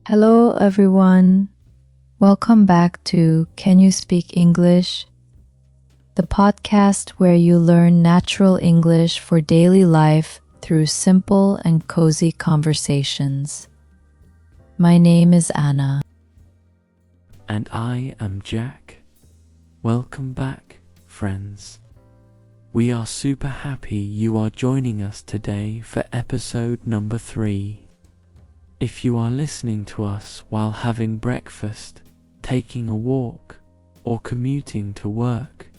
Hello, everyone. Welcome back to Can You Speak English? The podcast where you learn natural English for daily life through simple and cozy conversations. My name is Anna. And I am Jack. Welcome back, friends. We are super happy you are joining us today for episode number 3. If you are listening to us while having breakfast, taking a walk, or commuting to work,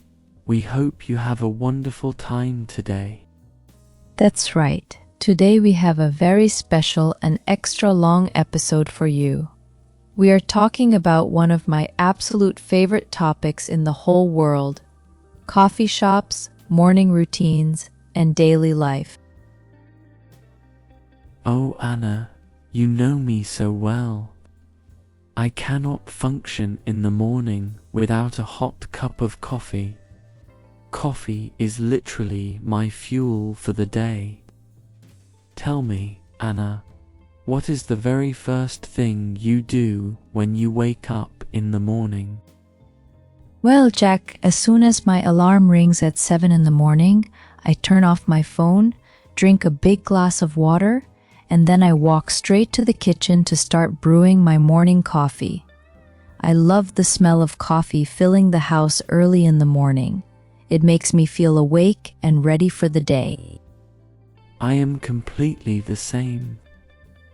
we hope you have a wonderful time today. That's right. Today we have a very special and extra long episode for you. We are talking about one of my absolute favorite topics in the whole world: coffee shops, morning routines, and daily life. Oh, Anna, you know me so well. I cannot function in the morning without a hot cup of coffee. Coffee is literally my fuel for the day. Tell me, Anna, what is the very first thing you do when you wake up in the morning? Well, Jack, as soon as my alarm rings at 7 in the morning, I turn off my phone, drink a big glass of water, and then I walk straight to the kitchen to start brewing my morning coffee. I love the smell of coffee filling the house early in the morning. It makes me feel awake and ready for the day. I am completely the same.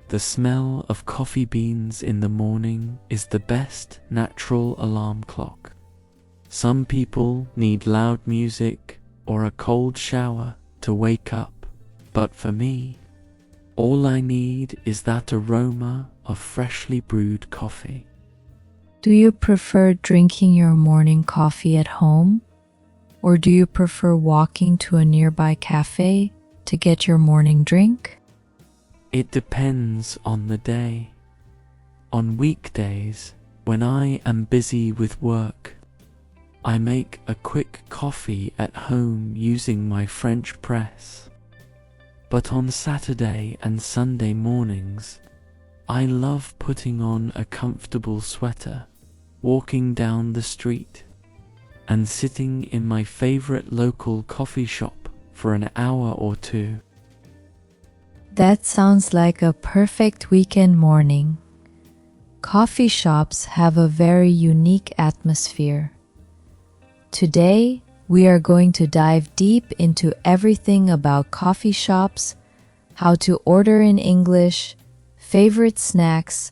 The smell of coffee beans in the morning is the best natural alarm clock. Some people need loud music or a cold shower to wake up, but for me, all I need is that aroma of freshly brewed coffee. Do you prefer drinking your morning coffee at home? Or do you prefer walking to a nearby cafe to get your morning drink? It depends on the day. On weekdays, when I am busy with work, I make a quick coffee at home using my French press. But on Saturday and Sunday mornings, I love putting on a comfortable sweater, walking down the street, and sitting in my favorite local coffee shop for an hour or two. That sounds like a perfect weekend morning. Coffee shops have a very unique atmosphere. Today, we are going to dive deep into everything about coffee shops, how to order in English, favorite snacks,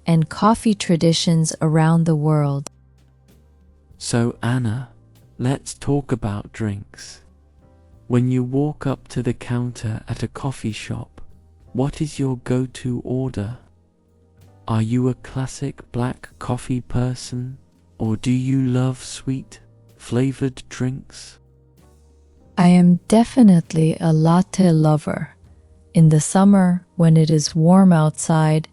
and coffee traditions around the world. So Anna, let's talk about drinks. When you walk up to the counter at a coffee shop, what is your go-to order? Are you a classic black coffee person, or do you love sweet, flavored drinks? I am definitely a latte lover. In the summer, when it is warm outside,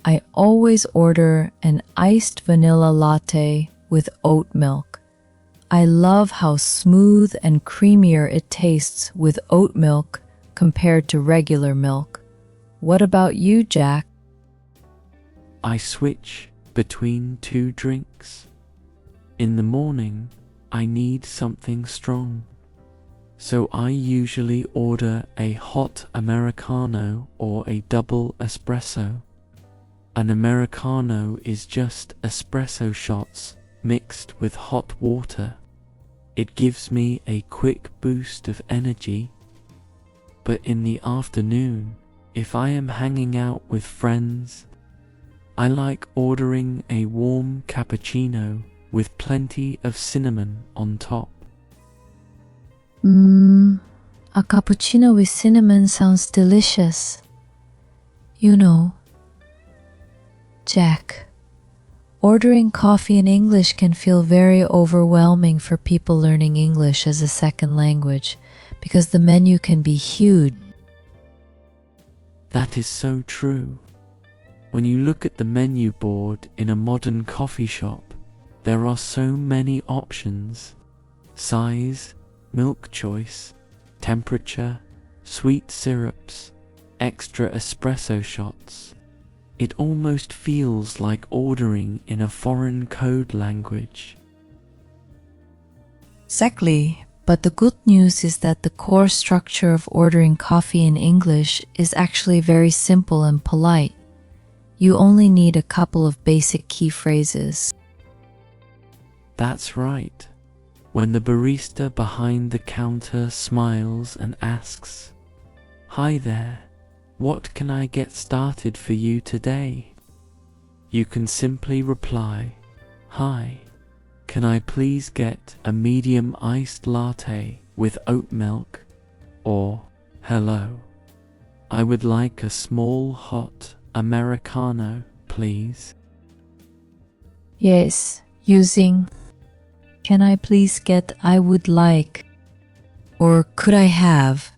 I always order an iced vanilla latte with oat milk. I love how smooth and creamier it tastes with oat milk compared to regular milk. What about you, Jack? I switch between two drinks. In the morning, I need something strong, so I usually order a hot Americano or a double espresso. An Americano is just espresso shots mixed with hot water. It gives me a quick boost of energy. But in the afternoon, if I am hanging out with friends, I like ordering a warm cappuccino with plenty of cinnamon on top. A cappuccino with cinnamon sounds delicious. You know, Jack, ordering coffee in English can feel very overwhelming for people learning English as a second language because the menu can be huge. That is so true. When you look at the menu board in a modern coffee shop, there are so many options: size, milk choice, temperature, sweet syrups, extra espresso shots. It almost feels like ordering in a foreign code language. Exactly, but the good news is that the core structure of ordering coffee in English is actually very simple and polite. You only need a couple of basic key phrases. That's right. When the barista behind the counter smiles and asks, "Hi there, what can I get started for you today?" You can simply reply, "Hi, can I please get a medium iced latte with oat milk?" Or, "Hello, I would like a small hot Americano, please." Yes, using "Can I please get I would like" or "Could I have"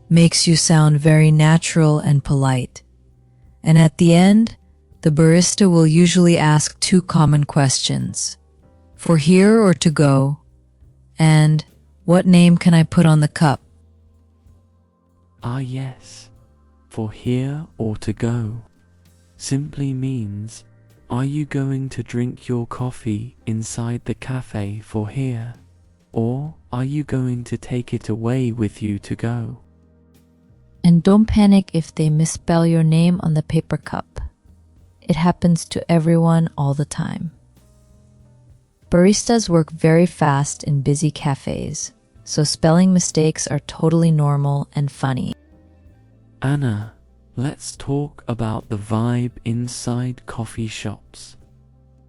makes you sound very natural and polite. And at the end, the barista will usually ask two common questions: "For here or to go?" and "What name can I put on the cup?" Ah yes, for here or to go simply means, are you going to drink your coffee inside the cafe for here? Or are you going to take it away with you to go? And don't panic if they misspell your name on the paper cup. It happens to everyone all the time. Baristas work very fast in busy cafes, so spelling mistakes are totally normal and funny. Anna, let's talk about the vibe inside coffee shops.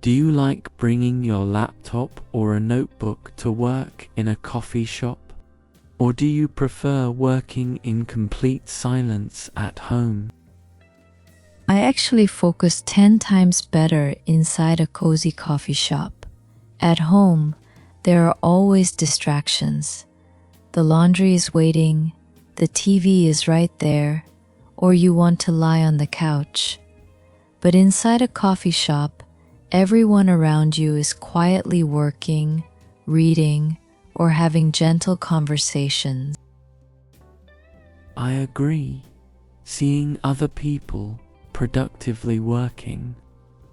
Do you like bringing your laptop or a notebook to work in a coffee shop? Or do you prefer working in complete silence at home? I actually focus 10 times better inside a cozy coffee shop. At home, there are always distractions. The laundry is waiting, the TV is right there, or you want to lie on the couch. But inside a coffee shop, everyone around you is quietly working, reading, or having gentle conversations. I agree. Seeing other people productively working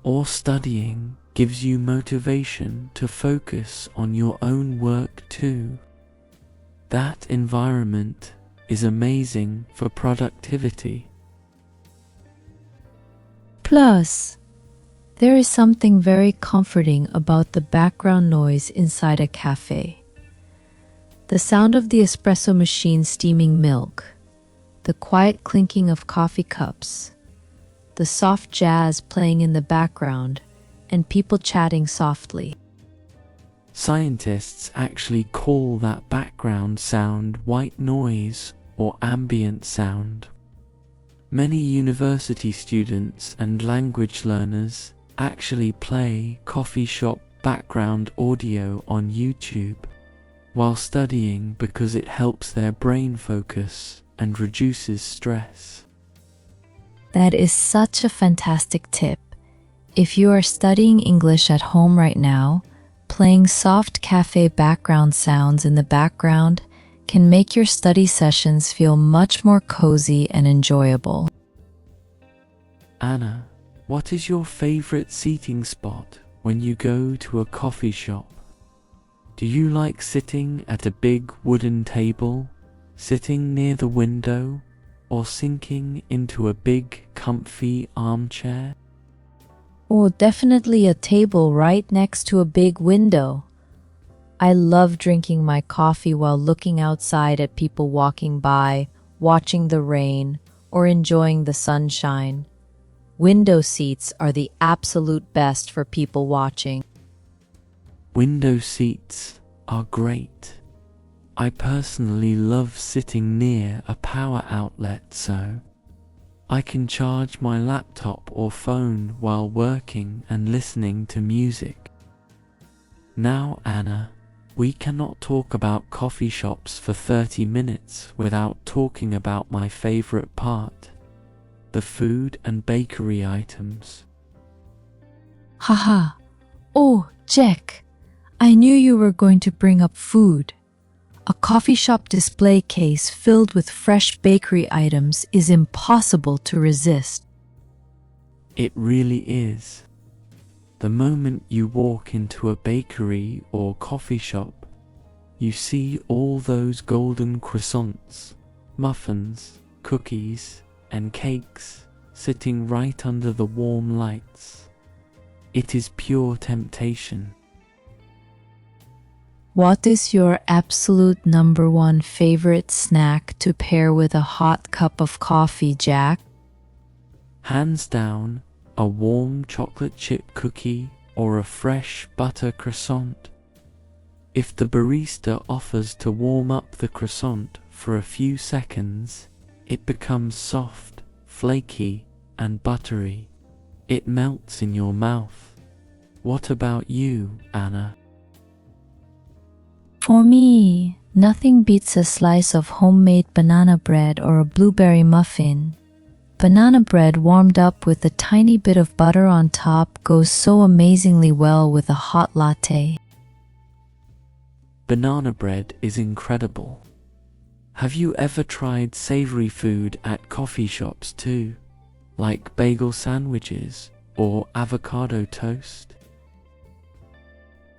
or studying gives you motivation to focus on your own work too. That environment is amazing for productivity. Plus, there is something very comforting about the background noise inside a cafe. The sound of the espresso machine steaming milk, the quiet clinking of coffee cups, the soft jazz playing in the background, and people chatting softly. Scientists actually call that background sound white noise or ambient sound. Many university students and language learners actually play coffee shop background audio on YouTube while studying because it helps their brain focus and reduces stress. That is such a fantastic tip. If you are studying English at home right now, playing soft cafe background sounds in the background can make your study sessions feel much more cozy and enjoyable. Anna, what is your favorite seating spot when you go to a coffee shop? Do you like sitting at a big wooden table, sitting near the window, or sinking into a big comfy armchair? Oh, definitely a table right next to a big window. I love drinking my coffee while looking outside at people walking by, watching the rain, or enjoying the sunshine. Window seats are the absolute best for people watching. Window seats are great. I personally love sitting near a power outlet so I can charge my laptop or phone while working and listening to music. Now, Anna, we cannot talk about coffee shops for 30 minutes without talking about my favorite part, the food and bakery items. Haha. Oh, Jack, I knew you were going to bring up food. A coffee shop display case filled with fresh bakery items is impossible to resist. It really is. The moment you walk into a bakery or coffee shop, you see all those golden croissants, muffins, cookies, and cakes sitting right under the warm lights. It is pure temptation. What is your absolute number one favorite snack to pair with a hot cup of coffee, Jack? Hands down, a warm chocolate chip cookie or a fresh butter croissant. If the barista offers to warm up the croissant for a few seconds, it becomes soft, flaky, and buttery. It melts in your mouth. What about you, Anna? For me, nothing beats a slice of homemade banana bread or a blueberry muffin. Banana bread warmed up with a tiny bit of butter on top goes so amazingly well with a hot latte. Banana bread is incredible. Have you ever tried savory food at coffee shops too, like bagel sandwiches or avocado toast?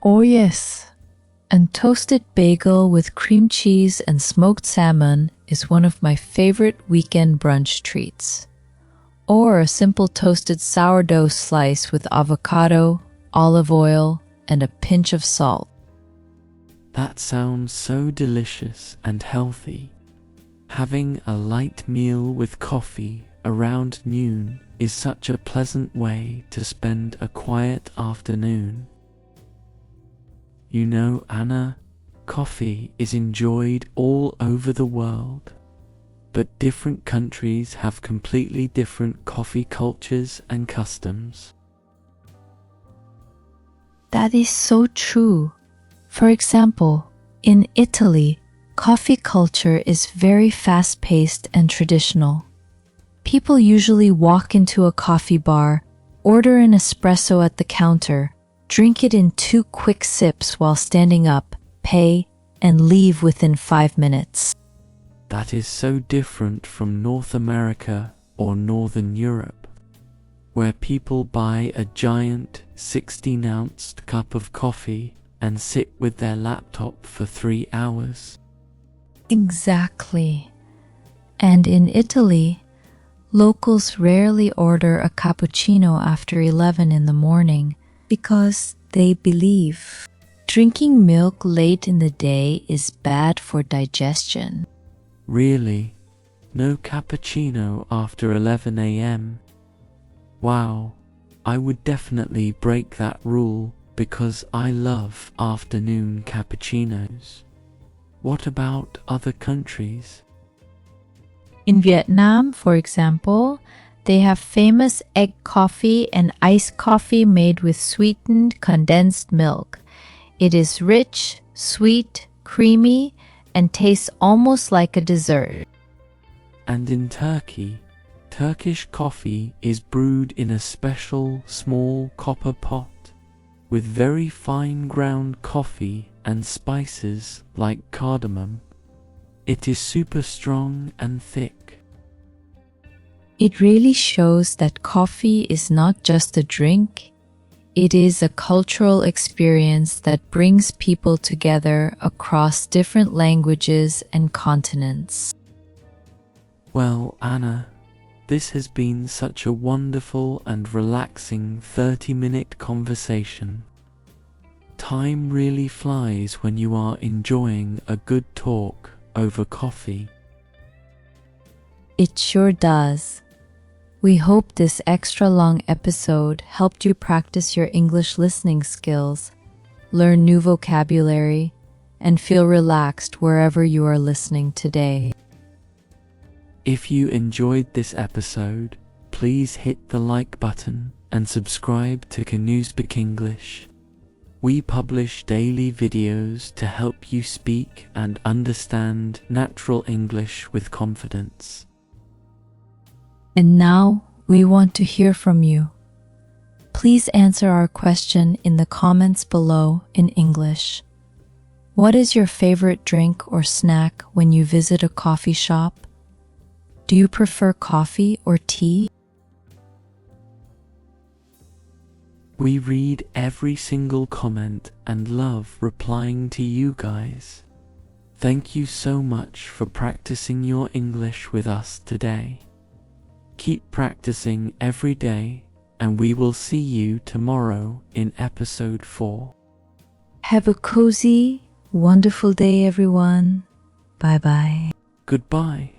Oh yes, and toasted bagel with cream cheese and smoked salmon is one of my favorite weekend brunch treats. Or a simple toasted sourdough slice with avocado, olive oil, and a pinch of salt. That sounds so delicious and healthy. Having a light meal with coffee around noon is such a pleasant way to spend a quiet afternoon. You know, Anna, coffee is enjoyed all over the world, but different countries have completely different coffee cultures and customs. That is so true. For example, in Italy, coffee culture is very fast-paced and traditional. People usually walk into a coffee bar, order an espresso at the counter, drink it in 2 quick sips while standing up, pay, and leave within 5 minutes. That is so different from North America or Northern Europe, where people buy a giant 16-ounce cup of coffee and sit with their laptop for 3 hours. Exactly. And in Italy, locals rarely order a cappuccino after 11 in the morning because they believe drinking milk late in the day is bad for digestion. Really? No cappuccino after 11 a.m.? Wow, I would definitely break that rule because I love afternoon cappuccinos. What about other countries? In Vietnam, for example, they have famous egg coffee and iced coffee made with sweetened condensed milk. It is rich, sweet, creamy, and tastes almost like a dessert. And in Turkey, Turkish coffee is brewed in a special small copper pot with very fine ground coffee and spices like cardamom. It is super strong and thick. It really shows that coffee is not just a drink, it is a cultural experience that brings people together across different languages and continents. Well, Anna, this has been such a wonderful and relaxing 30-minute conversation. Time really flies when you are enjoying a good talk over coffee. It sure does. We hope this extra long episode helped you practice your English listening skills, learn new vocabulary, and feel relaxed wherever you are listening today. If you enjoyed this episode, please hit the like button and subscribe to Canoe Speak English. We publish daily videos to help you speak and understand natural English with confidence. And now, we want to hear from you. Please answer our question in the comments below in English. What is your favorite drink or snack when you visit a coffee shop? Do you prefer coffee or tea? We read every single comment and love replying to you guys. Thank you so much for practicing your English with us today. Keep practicing every day, and we will see you tomorrow in episode 4. Have a cozy, wonderful day, everyone. Bye bye. Goodbye.